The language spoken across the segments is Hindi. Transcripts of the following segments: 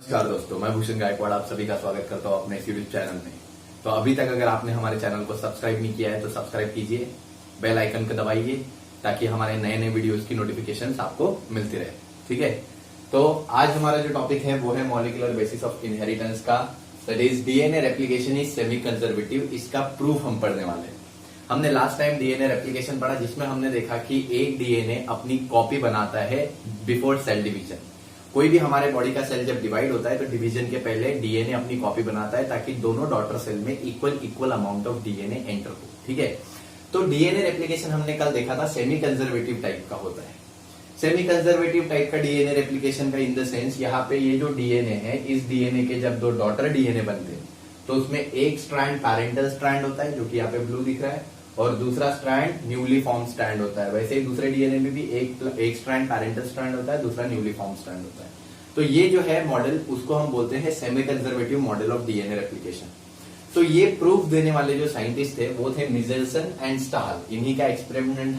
नमस्कार दोस्तों, मैं भूषण गायकवाड़ आप सभी का स्वागत करता हूं अपने यूट्यूब चैनल में। तो अभी तक अगर आपने हमारे चैनल को सब्सक्राइब नहीं किया है तो सब्सक्राइब कीजिए, बेल आइकन को दबाइए ताकि हमारे नए नए वीडियोस की नोटिफिकेशंस आपको मिलती रहे। ठीक है, तो आज हमारा जो टॉपिक है वो है मॉलिक्यूलर बेसिस ऑफ इनहेरिटेंस का, that is DNA replication is semi conservative. इसका प्रूफ हम पढ़ने वाले हैं। हमने लास्ट टाइम डीएनए रेप्लिकेशन पढ़ा जिसमें हमने देखा कि एक डीएनए अपनी कॉपी बनाता है बिफोर सेल डिवीजन। कोई भी हमारे बॉडी का सेल जब डिवाइड होता है तो डिवीजन के पहले डीएनए अपनी कॉपी बनाता है ताकि दोनों डॉटर सेल में equal amount of DNA enter हो। ठीक है, तो डीएनए रेप्लिकेशन हमने कल देखा था सेमी कंजर्वेटिव टाइप का होता है। सेमी कंजर्वेटिव टाइप का डीएनए रेप्लिकेशन का इन द सेंस यहाँ पे ये जो डीएनए है, इस डीएनए के जब दो डॉटर डीएनए बनते हैं तो उसमें एक स्ट्रैंड पैरेंटल स्ट्रैंड होता है जो कि यहाँ पे ब्लू दिख रहा है, और दूसरा स्ट्रैंड न्यूली फॉर्म स्ट्रैंड होता है। वैसे ही दूसरे डीएनए में भी एक स्ट्रैंड पैरेंटल स्ट्रैंड होता है, दूसरा न्यूली फॉर्म स्ट्रैंड होता है। तो ये जो है मॉडल, उसको हम बोलते हैं semi conservative model of DNA replication. तो ये प्रूफ देने वाले जो साइंटिस्ट थे वो थे मिचेल्सन एंड स्टाहल। इन्हीं का एक्सपेरिमेंट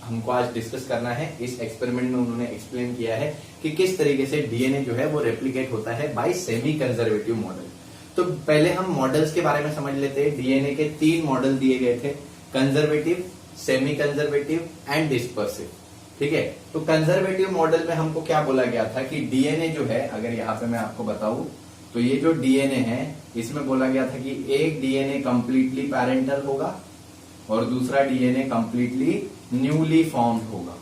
हमको आज डिस्कस करना है। इस एक्सपेरिमेंट में उन्होंने एक्सप्लेन किया है कि किस तरीके से डीएनए जो है वो रेप्लिकेट होता है बाय सेमी कंजर्वेटिव मॉडल। तो पहले हम मॉडल्स के बारे में समझ लेते हैं। डीएनए के 3 मॉडल दिए गए थे, conservative, semi conservative and dispersive. ठीक है, तो कंजर्वेटिव मॉडल में हमको क्या बोला गया था कि डीएनए जो है, अगर यहाँ पे मैं आपको बताऊं तो ये जो डीएनए है इसमें बोला गया था कि एक डीएनए कंप्लीटली पैरेंटल होगा और दूसरा डीएनए कंप्लीटली न्यूली फॉर्म्ड होगा।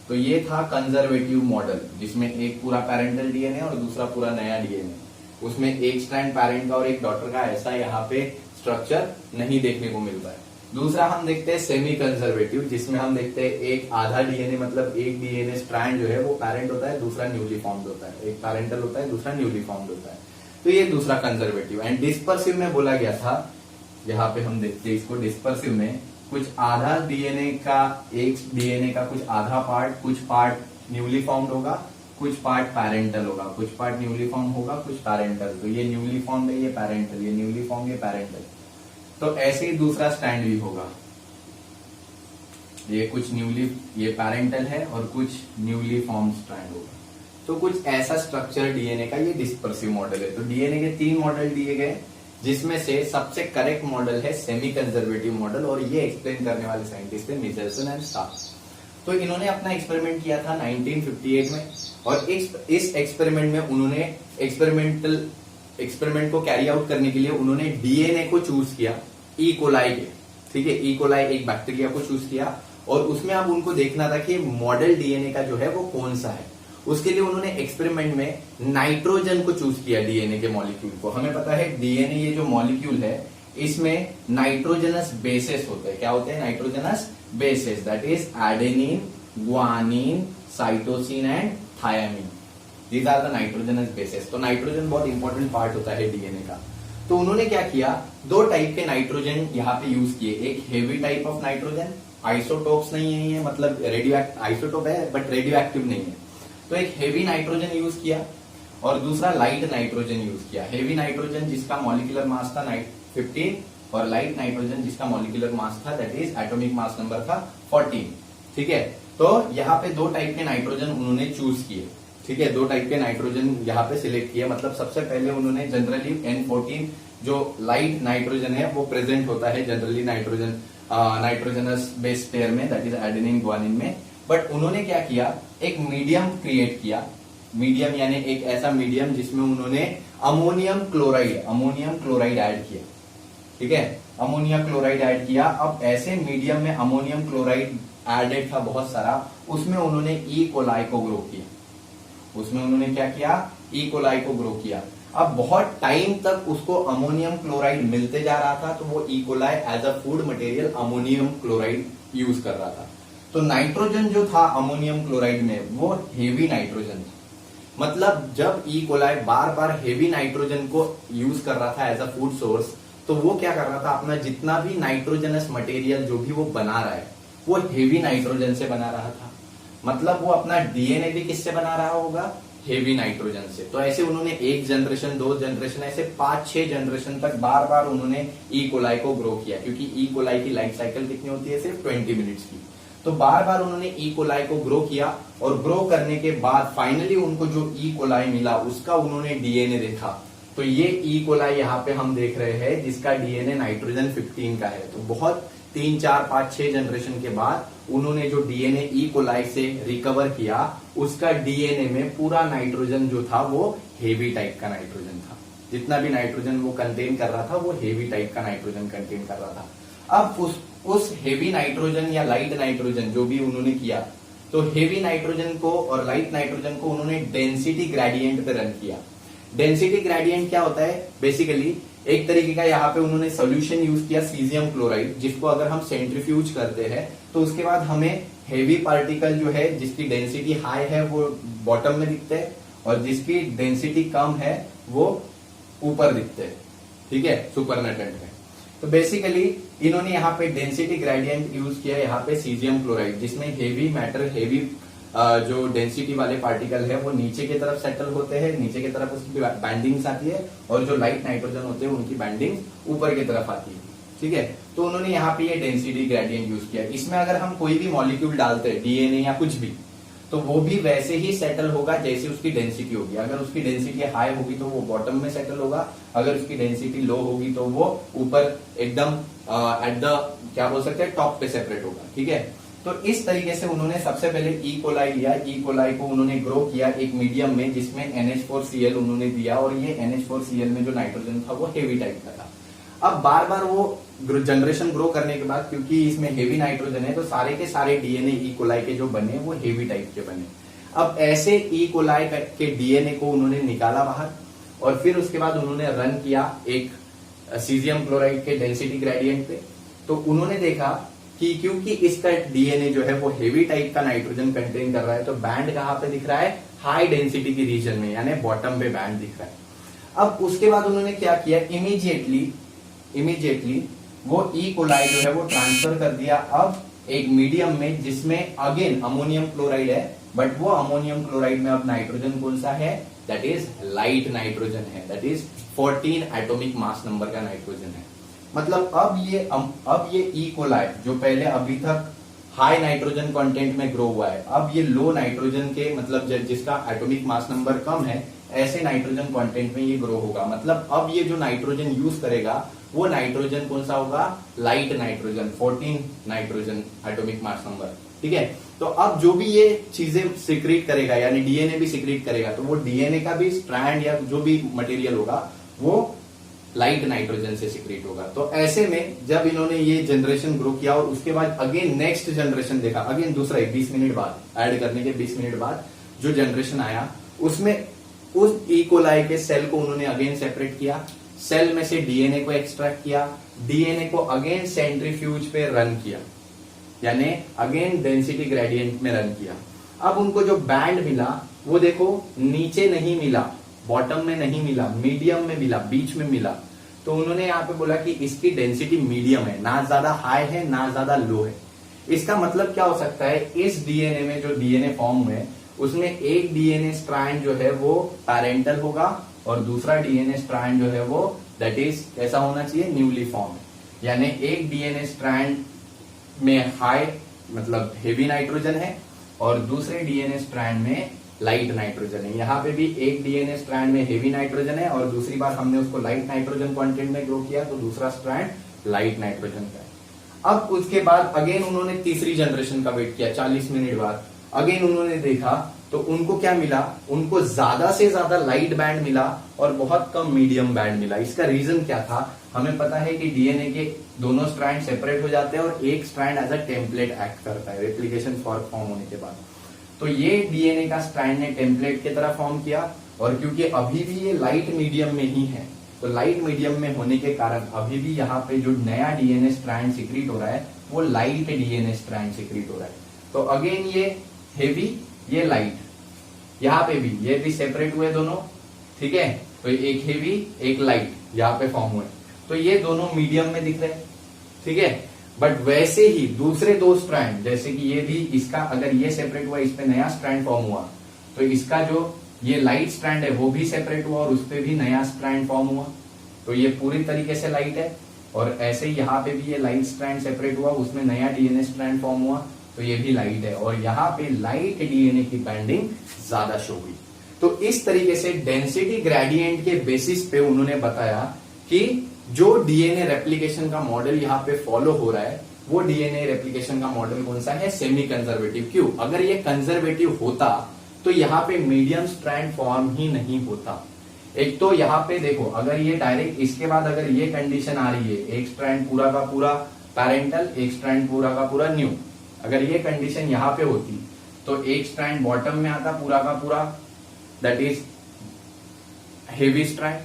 तो ये था कंजर्वेटिव मॉडल जिसमें एक पूरा पैरेंटल डीएनए और दूसरा पूरा नया डीएनए, उसमें एक स्ट्रैंड पैरेंट का और एक डॉटर का, ऐसा यहाँ पे स्ट्रक्चर नहीं देखने को मिलता है। दूसरा हम देखते हैं सेमी कंजर्वेटिव, जिसमें हम देखते हैं एक आधा डीएनए, मतलब एक डीएनए स्ट्रैंड जो है वो पैरेंट होता है, दूसरा न्यूली फॉर्म्ड होता है। एक पैरेंटल होता है, दूसरा न्यूली फॉर्म्ड होता है। तो ये दूसरा कंजर्वेटिव। एंड डिस्पर्सिव में बोला गया था, यहाँ पे हम देखते हैं इसको, डिस्पर्सिव में कुछ आधा डीएनए का, एक डीएनए का कुछ आधा पार्ट, कुछ पार्ट न्यूली फॉर्म्ड होगा, कुछ पार्ट पैरेंटल होगा, कुछ पार्ट न्यूली फॉर्म होगा, कुछ पैरेंटल। तो ये न्यूली फॉर्म है, ये पैरेंटल, ये न्यूली फॉर्म, ये पैरेंटल। तो ऐसे ही दूसरा स्टैंड भी होगा, ये कुछ न्यूली, ये पैरेंटल है और कुछ न्यूली फॉर्म स्ट्रैंड होगा। तो कुछ ऐसा स्ट्रक्चर डीएनए का, ये डिस्पर्सिव मॉडल है। तो डीएनए के 3 मॉडल दिए गए जिसमें से सबसे करेक्ट मॉडल है सेमी कंजर्वेटिव मॉडल, और ये एक्सप्लेन करने वाले साइंटिस्ट थे मिचेल्सन एंड स्टाहल। तो इन्होंने अपना एक्सपेरिमेंट किया था 1958 में, और इस एक्सपेरिमेंट में उन्होंने एक्सपेरिमेंट को कैरी आउट करने के लिए उन्होंने डीएनए को चूज किया, ई कोलाई के। ठीक है, ई कोलाई एक बैक्टीरिया को चूज किया, और उसमें अब उनको देखना था कि मॉडल डीएनए का जो है वो कौन सा है। उसके लिए उन्होंने एक्सपेरिमेंट में नाइट्रोजन को चूज किया, डीएनए के मॉलिक्यूल को। हमें पता है डीएनए ये जो मॉलिक्यूल है इसमें नाइट्रोजनस बेसेस होते हैं। क्या होते हैं? Nitrogenous bases, that is adenine, guanine, cytosine and thiamine. These are the nitrogenous bases. तो नाइट्रोजन बहुत इंपॉर्टेंट पार्ट होता है डीएनए का। तो उन्होंने क्या किया, 2 टाइप के नाइट्रोजन यहाँ पे यूज किए। एक heavy type of nitrogen, isotopes नहीं है ये, मतलब आइसोटोप है बट रेडियो एक्टिव नहीं है। तो एक हेवी नाइट्रोजन यूज किया और दूसरा लाइट नाइट्रोजन यूज किया। हेवी नाइट्रोजन जिसका मॉलिक्यूलर मास था 15, और लाइट नाइट्रोजन जिसका मॉलिक्यूलर मास था, that is atomic mass number था 14। ठीक है, तो यहाँ पे 2 टाइप के नाइट्रोजन उन्होंने चूज किए। ठीक है, 2 टाइप के नाइट्रोजन यहाँ पे सिलेक्ट किया। मतलब सबसे पहले उन्होंने जनरली N14 जो लाइट नाइट्रोजन है वो प्रेजेंट होता है जनरली नाइट्रोजनस बेस पेयर में, दैट इज एडेनिन ग्वानिन में। बट उन्होंने क्या किया, एक मीडियम क्रिएट किया। मीडियम यानी एक ऐसा मीडियम जिसमें उन्होंने अमोनियम क्लोराइड ऐड किया। ठीक है, अमोनिया क्लोराइड ऐड किया। अब ऐसे मीडियम में अमोनियम क्लोराइड एडेड था बहुत सारा, उसमें उन्होंने ई कोलाई को ग्रो किया। उसमें उन्होंने क्या किया, ई कोलाई को ग्रो किया। अब बहुत टाइम तक उसको अमोनियम क्लोराइड मिलते जा रहा था, तो वो E coli as a food material ammonium chloride use कर रहा था। तो नाइट्रोजन जो था अमोनियम क्लोराइड में वो हेवी नाइट्रोजन था। मतलब जब ई कोलाई बार बार हेवी नाइट्रोजन को यूज कर रहा था एज अ फूड सोर्स, तो वो क्या कर रहा था, अपना जितना भी नाइट्रोजनस मटेरियल जो भी वो बना रहा है वो हेवी नाइट्रोजन से बना रहा था। मतलब वो अपना डीएनए भी किससे बना रहा होगा, हेवी नाइट्रोजन से। तो ऐसे उन्होंने 1 जनरेशन, 2 जनरेशन, ऐसे 5-6 जनरेशन तक बार बार उन्होंने ई कोलाई को ग्रो किया, क्योंकि ई कोलाई की लाइफ साइकिल कितनी होती है, सिर्फ 20 मिनट्स की। तो बार बार उन्होंने ई कोलाई को ग्रो किया और ग्रो करने के बाद फाइनली उनको जो ई कोलाई मिला उसका उन्होंने डीएनए देखा। तो ये ई कोलाई यहाँ पे हम देख रहे हैं जिसका डीएनए नाइट्रोजन 15 का है। तो बहुत 3, 4, 5, 6 जनरेशन के बाद उन्होंने जो डीएनए ई कोलाई से रिकवर किया उसका डीएनए में पूरा नाइट्रोजन जो था वो हेवी टाइप का नाइट्रोजन था। जितना भी नाइट्रोजन वो कंटेन कर रहा था वो हेवी टाइप का नाइट्रोजन कंटेन कर रहा था। अब उस हेवी नाइट्रोजन या लाइट नाइट्रोजन जो भी उन्होंने किया, तो हेवी नाइट्रोजन को और लाइट नाइट्रोजन को उन्होंने डेंसिटी ग्रेडियंट पे रन किया। डेंसिटी ग्रेडियंट क्या होता है? बेसिकली एक तरीके का यहाँ पे उन्होंने सोल्यूशन यूज किया सीजियम क्लोराइड, जिसको अगर हम सेंट्रीफ्यूज करते हैं तो उसके बाद हमें हेवी पार्टिकल जो है जिसकी डेंसिटी हाई है वो बॉटम में दिखते हैं और जिसकी डेंसिटी कम है वो ऊपर दिखते हैं। ठीक है, सुपरनेटेंट में। तो बेसिकली इन्होंने यहाँ पे डेंसिटी ग्रेडियंट यूज किया यहाँ पे सीजियम क्लोराइड, जिसमें हेवी मैटर, हेवी जो डेंसिटी वाले पार्टिकल है वो नीचे की तरफ सेटल होते हैं, नीचे की तरफ उसकी बैंडिंग्स आती है, और जो लाइट नाइट्रोजन होते हैं उनकी बैंडिंग्स ऊपर की तरफ आती है। ठीक है, तो उन्होंने यहाँ पे ये डेंसिटी ग्रेडियंट यूज किया। इसमें अगर हम कोई भी मॉलिक्यूल डालते हैं, डीएनए या कुछ भी, तो वो भी वैसे ही सेटल होगा जैसे उसकी डेंसिटी होगी। अगर उसकी डेंसिटी हाई होगी तो वो बॉटम में सेटल होगा, अगर उसकी डेंसिटी लो होगी तो वो ऊपर एकदम एट द क्या बोल सकते हैं टॉप पे सेपरेट होगा। ठीक है, तो इस तरीके से उन्होंने सबसे पहले ई कोलाई लिया। ई कोलाई को उन्होंने ग्रो किया एक मीडियम में जिसमें NH4Cl उन्होंने दिया, और ये NH4Cl में जो नाइट्रोजन था वो हेवी टाइप का था। अब बार बार वो जनरेशन ग्रो करने के बाद, क्योंकि इसमें हेवी नाइट्रोजन है, तो सारे के सारे डीएनए ई कोलाई के जो बने वो हेवी टाइप के बने। अब ऐसे ई कोलाई के डीएनए को उन्होंने निकाला बाहर, और फिर उसके बाद उन्होंने रन किया एक सीजियम क्लोराइड के डेंसिटी ग्रेडियंट पे। तो उन्होंने देखा कि क्योंकि इसका डीएनए जो है वो हेवी टाइप का नाइट्रोजन कंटेन कर रहा है, तो बैंड कहां पे दिख रहा है? हाई डेंसिटी की रीजन में, यानी बॉटम पे बैंड दिख रहा है। अब उसके बाद उन्होंने क्या किया? इमीडिएटली वो ई कोलाई जो है वो ट्रांसफर कर दिया अब एक मीडियम में जिसमें अगेन अमोनियम क्लोराइड है, बट वो अमोनियम क्लोराइड में अब नाइट्रोजन कौन सा है? दैट इज लाइट नाइट्रोजन है, that is 14 atomic mass number का नाइट्रोजन है। मतलब अब ये ई कोलाई जो पहले अभी तक हाई नाइट्रोजन कंटेंट में ग्रो हुआ है, अब ये लो नाइट्रोजन के, मतलब जिसका एटॉमिक मास नंबर कम है, ऐसे नाइट्रोजन कंटेंट में ये ग्रो होगा। मतलब अब ये जो नाइट्रोजन यूज करेगा वो नाइट्रोजन कौन सा होगा? Light nitrogen, 14 nitrogen atomic mass number. ठीक है, तो अब जो भी ये चीजें सिक्रीट करेगा, यानी डीएनए भी सिक्रीट करेगा, तो वो डीएनए का भी स्ट्रैंड या जो भी मटेरियल होगा वो लाइट नाइट्रोजन से सिक्रीट होगा। तो ऐसे में जब इन्होंने ये जनरेशन ग्रो किया और उसके बाद अगेन नेक्स्ट जनरेशन देखा, अगेन दूसरा 20 मिनट बाद, ऐड करने के 20 मिनट बाद जो जनरेशन आया उसमें उस ई कोलाई के सेल को उन्होंने अगेन सेपरेट किया, सेल में से डीएनए को एक्सट्रैक्ट किया, डीएनए को अगेन सेंट्रीफ्यूज पे रन किया, यानी अगेन डेंसिटी ग्रेडियंट में रन किया। अब उनको जो बैंड मिला वो देखो नीचे नहीं मिला, बॉटम में नहीं मिला, मीडियम में मिला, बीच में मिला। तो उन्होंने यहाँ पे बोला कि इसकी डेंसिटी मीडियम है, ना ज्यादा हाई है ना ज्यादा लो है। इसका मतलब क्या हो सकता है? इस डीएनए में जो डीएनए फॉर्म हुए उसमें एक डीएनए स्ट्रैंड जो है वो पैरेंटल होगा और दूसरा डीएनए स्ट्रैंड जो है वो दैट इज कैसा होना चाहिए? Newly form. यानी एक डीएनए स्ट्रैंड में हाई मतलब हेवी नाइट्रोजन है और दूसरे डीएनए स्ट्रैंड में लाइट नाइट्रोजन है। यहाँ पे भी एक डीएनए स्ट्रैंड में हेवी नाइट्रोजन है और दूसरी बार हमने उसको लाइट नाइट्रोजन कंटेंट में ग्रो किया, तो दूसरा स्ट्रैंड लाइट नाइट्रोजन का है। अब उसके बाद अगेन उन्होंने तीसरी जनरेशन का वेट किया, 40 मिनट बाद अगेन उन्होंने देखा तो उनको क्या मिला? उनको ज्यादा से ज्यादा लाइट बैंड मिला और बहुत कम मीडियम बैंड मिला। इसका रीजन क्या था? हमें पता है कि डीएनए के दोनों स्ट्रैंड सेपरेट हो जाते हैं और एक strand as a template act करता है रेप्लिकेशन फॉर्म होने के बाद। तो ये डीएनए का स्ट्रैंड ने टेम्पलेट की तरह फॉर्म किया, और क्योंकि अभी भी ये लाइट मीडियम में ही है, तो लाइट मीडियम में होने के कारण अभी भी यहाँ पे जो नया डीएनए स्ट्रैंड सिक्रीट हो रहा है वो लाइट डीएनए स्ट्रैंड सिक्रीट हो रहा है। तो अगेन ये हेवी, ये लाइट, यहाँ पे भी ये भी सेपरेट हुए दोनों। ठीक है, तो एक हेवी एक लाइट यहाँ पे फॉर्म हुए, तो ये दोनों मीडियम में दिख रहे हैं। ठीक है, बट वैसे ही दूसरे दो स्ट्रैंड, जैसे कि ये भी, इसका अगर ये सेपरेट हुआ, इस पे नया स्ट्रैंड फॉर्म हुआ, तो इसका जो ये लाइट स्ट्रैंड है वो भी सेपरेट हुआ और उस पे भी नया स्ट्रैंड फॉर्म हुआ, तो ये पूरी तरीके से लाइट है। और ऐसे ही यहाँ पे भी ये लाइट स्ट्रैंड सेपरेट हुआ, उसमें नया डीएनए स्ट्रैंड फॉर्म हुआ तो ये भी लाइट है, और यहाँ पे लाइट डीएनए की बाइंडिंग ज्यादा शो हुई। तो इस तरीके से डेंसिटी ग्रेडियंट के बेसिस पे उन्होंने बताया कि जो डीएनए रेप्लिकेशन का मॉडल यहाँ पे फॉलो हो रहा है, वो डीएनए रेप्लिकेशन का मॉडल कौन सा है, सेमी कंजर्वेटिव। क्यों? अगर ये कंजर्वेटिव होता तो यहाँ पे मीडियम स्ट्रैंड फॉर्म ही नहीं होता। एक तो यहाँ पे देखो, अगर ये डायरेक्ट इसके बाद अगर ये कंडीशन आ रही है, एक स्ट्रैंड पूरा का पूरा पैरेंटल, एक स्ट्रैंड पूरा का पूरा न्यू, अगर ये कंडीशन यहाँ पे होती तो एक स्ट्रैंड बॉटम में आता पूरा का पूरा, दैट इज हेवी स्ट्रैंड,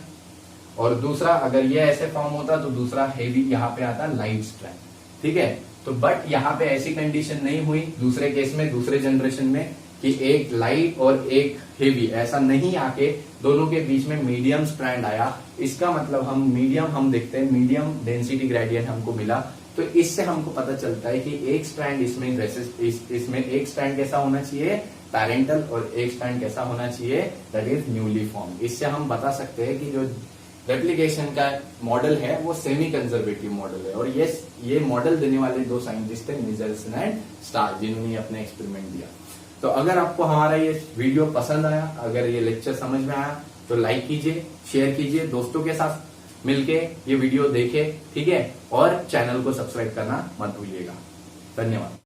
और दूसरा अगर ये ऐसे फॉर्म होता तो दूसरा हेवी यहाँ पे आता लाइट स्ट्रैंड। ठीक है, तो बट यहाँ पे ऐसी कंडीशन नहीं हुई दूसरे केस में, दूसरे जनरेशन में, कि एक लाइट और एक हेवी, ऐसा नहीं आके दोनों के बीच में मीडियम स्ट्रैंड आया। इसका मतलब हम देखते हैं मीडियम डेंसिटी ग्रेडियंट हमको मिला। तो इससे हमको पता चलता है कि एक स्ट्रैंड इसमें एक स्ट्रैंड कैसा होना चाहिए, पैरेंटल, और एक स्ट्रैंड कैसा होना चाहिए, दैट इज न्यूली फॉर्म। इससे हम बता सकते हैं कि जो रेप्लिकेशन का मॉडल है वो सेमी कंजर्वेटिव मॉडल है। और ये मॉडल देने वाले दो साइंटिस्ट थे, मिचेल्सन एंड स्टार, जिन्होंने अपने एक्सपेरिमेंट दिया। तो अगर आपको हमारा ये वीडियो पसंद आया, अगर ये लेक्चर समझ में आया, तो लाइक कीजिए, शेयर कीजिए, दोस्तों के साथ मिलके ये वीडियो देखें। ठीक है, और चैनल को सब्सक्राइब करना मत भूलिएगा। धन्यवाद।